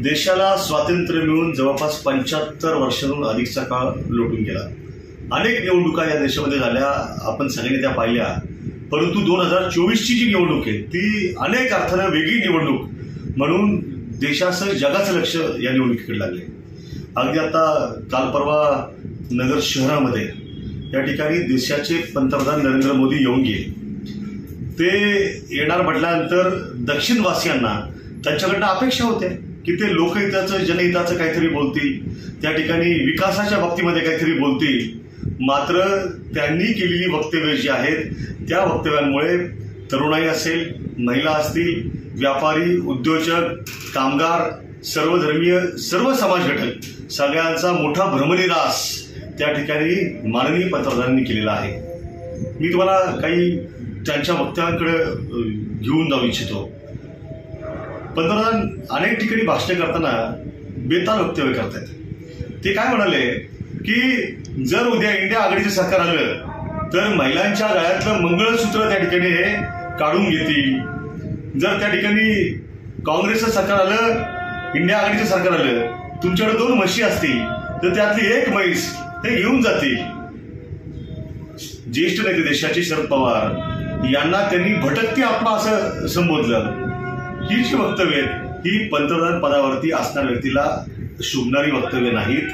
देशाला स्वातंत्र्य मिळून जवळपास 75 वर्षांहून अधिकचा काळ लोटून गेला। अनेक निवडणुका या देशामध्ये झाल्या, आपण सगळ्यांनी त्या पाहिल्या। परंतु 2024ची जी निवडणूक आहे ती अनेक अर्थानं वेगळी निवडणूक म्हणून देशाचं जगाचं लक्ष या निवडणुकीकडे लागले। अगदी आता काल परवा नगर शहरामध्ये या ठिकाणी देशाचे पंतप्रधान नरेंद्र मोदी येऊन गेले। ते येणार म्हटल्यानंतर दक्षिणवासियांना त्यांच्याकडनं अपेक्षा होत्या की ते लोकहिताचं जनहिताचं काहीतरी बोलतील, त्या ठिकाणी विकासाच्या बाबतीमध्ये काहीतरी बोलतील। मात्र त्यांनी केलेली वक्तव्य जी आहेत त्या वक्तव्यांमुळे तरुणाई असेल, महिला असतील, व्यापारी, उद्योजक, कामगार, सर्वधर्मीय, सर्व समाज घटक सगळ्यांचा मोठा भ्रमनिरास त्या ठिकाणी माननीय पंतप्रधानांनी केलेला आहे। मी तुम्हाला काही त्यांच्या वक्तव्यांकडे घेऊन जाऊ इच्छितो। पंतप्रधान अनेक ठिकाणी भाषण करताना बेताल वक्तव्य करतात। ते काय म्हणाले की जर उद्या इंडिया आघाडीचं सरकार आलं तर महिलांच्या गळ्यातलं मंगळसूत्र त्या ठिकाणी हे काढून घेतील। जर त्या ठिकाणी काँग्रेसचं सरकार आलं, इंडिया आघाडीचं सरकार आलं, तुमच्याकडे 2 म्हशी असतील तर त्यातली 1 म्हैस ते घेऊन जातील। ज्येष्ठ नेते देशाचे शरद पवार यांना त्यांनी भटकती आत्मा असं संबोधलं। ही जी वक्तव्य ही पंतप्रधान पदावरती असणाऱ्या व्यक्तीला शोभणारी वक्तव्य नाहीत।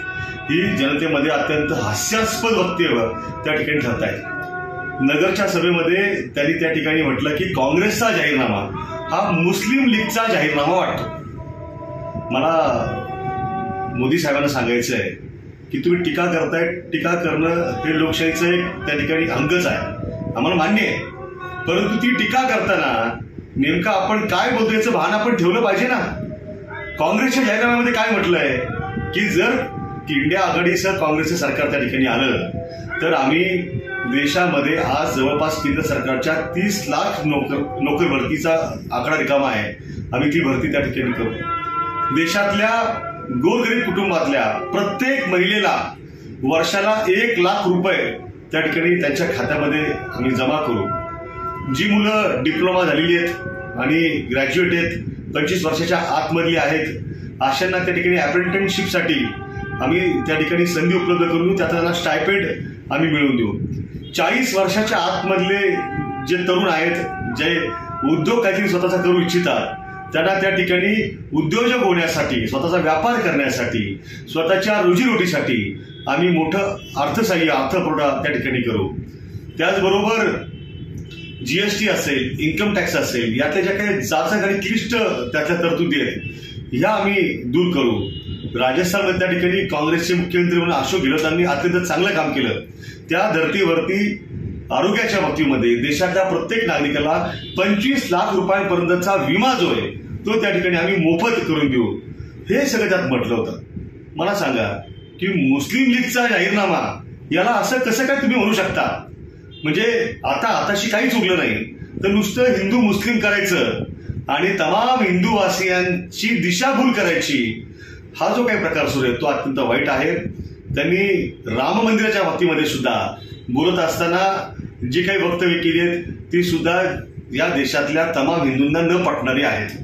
ही जनतेमध्ये अत्यंत हास्यास्पद वक्तव्य त्या ठिकाणी ठरत आहेत। नगरच्या सभेमध्ये त्यांनी त्या ठिकाणी म्हटलं की काँग्रेसचा जाहीरनामा हा मुस्लिम लीगचा जाहीरनामा वाटतो। मला मोदी साहेबांना सांगायचं आहे की तुम्ही टीका करताय, टीका करणं हे लोकशाहीचं एक त्या ठिकाणी अंगच आहे, आम्हाला मान्य आहे। परंतु ती टीका करताना नेमकं आपण काय बोलतो याचं भान आपण ठेवलं पाहिजे ना। काँग्रेसच्या जाहीरनाम्यामध्ये काय म्हटलंय की जर इंडिया आघाडीचं काँग्रेसचं सरकार त्या ठिकाणी आलं तर आम्ही देशामध्ये आज जवळपास केंद्र सरकारच्या 30 लाख नोकरी भरतीचा आकडा रिकामा आहे, आम्ही ती भरती त्या ठिकाणी करू। देशातल्या गोरगरीब कुटुंबातल्या प्रत्येक महिलेला वर्षाला 1 लाख रुपये त्या ठिकाणी त्यांच्या खात्यामध्ये आम्ही जमा करू। जी मुलं डिप्लोमा झालेली आहेत आणि ग्रॅज्युएट आहेत, 25 वर्षाच्या आतमधली आहेत, अशांना त्या ठिकाणी अप्रेंटिसशिपसाठी आम्ही त्या ठिकाणी संधी उपलब्ध करून देऊ, त्यात त्यांना स्टायपेंड आम्ही मिळवून देऊ। 40 वर्षाच्या आतमधले जे तरुण आहेत, जे उद्योग काहीतरी स्वतःचा करू इच्छितात, त्यांना त्या ठिकाणी उद्योजक होण्यासाठी, स्वतःचा व्यापार करण्यासाठी, स्वतःच्या रोजीरोटीसाठी आम्ही मोठं अर्थसहाय्य, अर्थपुरवठा त्या ठिकाणी करू। त्याचबरोबर जीएसटी असेल, इन्कम टॅक्स असेल, यातल्या ज्या काही जाचक आणि क्लिष्ट त्यातल्या तरतुदी आहेत ह्या आम्ही दूर करू। राजस्थानमध्ये त्या ठिकाणी काँग्रेसचे मुख्यमंत्री म्हणून अशोक गेहलोतांनी अत्यंत चांगलं काम केलं। त्या धर्तीवरती आरोग्याच्या बाबतीमध्ये देशातल्या प्रत्येक नागरिकाला 25 लाख रुपयांपर्यंतचा विमा जो आहे तो त्या ठिकाणी आम्ही मोफत करून देऊ, हे सगळं त्यात म्हटलं होतं। मला सांगा की मुस्लिम लीगचा जाहीरनामा याला असं कसं काय तुम्ही म्हणू शकता? म्हणजे आताशी काहीच उरलं नाही तर नुसतं हिंदू मुस्लिम करायचं आणि तमाम हिंदूवासियांची दिशाभूल करायची, हा जो काही प्रकार सुरू आहे तो अत्यंत वाईट आहे। त्यांनी राम मंदिराच्या बाबतीमध्ये सुद्धा बोलत असताना जी काही वक्तव्य केली आहेत ती सुद्धा या देशातल्या तमाम हिंदूंना न पटणारी आहेत।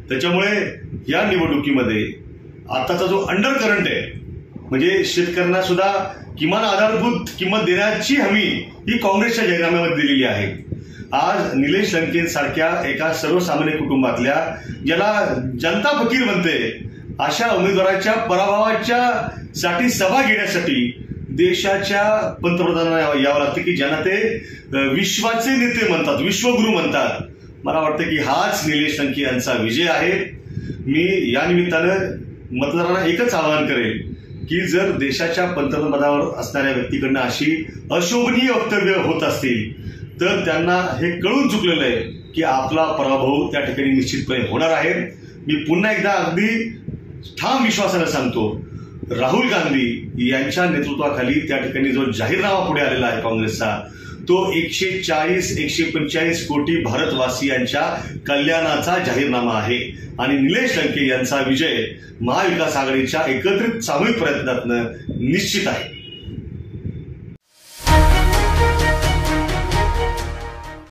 त्याच्यामुळे या निवडणुकीमध्ये आताचा जो अंडर करंट आहे, म्हणजे शेतकऱ्यांना सुद्धा किमान आधारभूत किंमत देण्याची हमी ही काँग्रेसच्या जाहीरनाम्यामध्ये दिलेली आहे। आज निलेश लंकेंसारख्या एका सर्वसामान्य कुटुंबातल्या, ज्याला जनता फकीर बनते, अशा उमेदवाराच्या पराभवाच्या साठी सभा घेण्यासाठी देशाच्या पंतप्रधानांना यावं लागतं की ज्यांना ते विश्वाचे नेते म्हणतात, विश्वगुरू म्हणतात। मला वाटतं की हाच निलेश लंके यांचा विजय आहे। मी या निमित्तानं मतदारांना एकच आवाहन करेल की जर देशाच्या पंतप्रधानपदावर असणाऱ्या व्यक्तीकडनं अशी अशोभनीय वक्तव्य होत असतील तर त्यांना हे कळून चुकलेलं आहे की आपला पराभव त्या ठिकाणी निश्चितपणे होणार आहे। मी पुन्हा एकदा अगदी ठाम विश्वासानं सांगतो, राहुल गांधी यांच्या नेतृत्वाखाली त्या ठिकाणी जो जाहीरनामा पुढे आलेला आहे काँग्रेसचा, तो 140-145 कोटी भारतवासियांच्या कल्याणाचा जाहीरनामा आहे आणि निलेश लंके यांचा विजय महाविकास आघाडीच्या एकत्रित सामूहिक प्रयत्नातनं निश्चित आहे।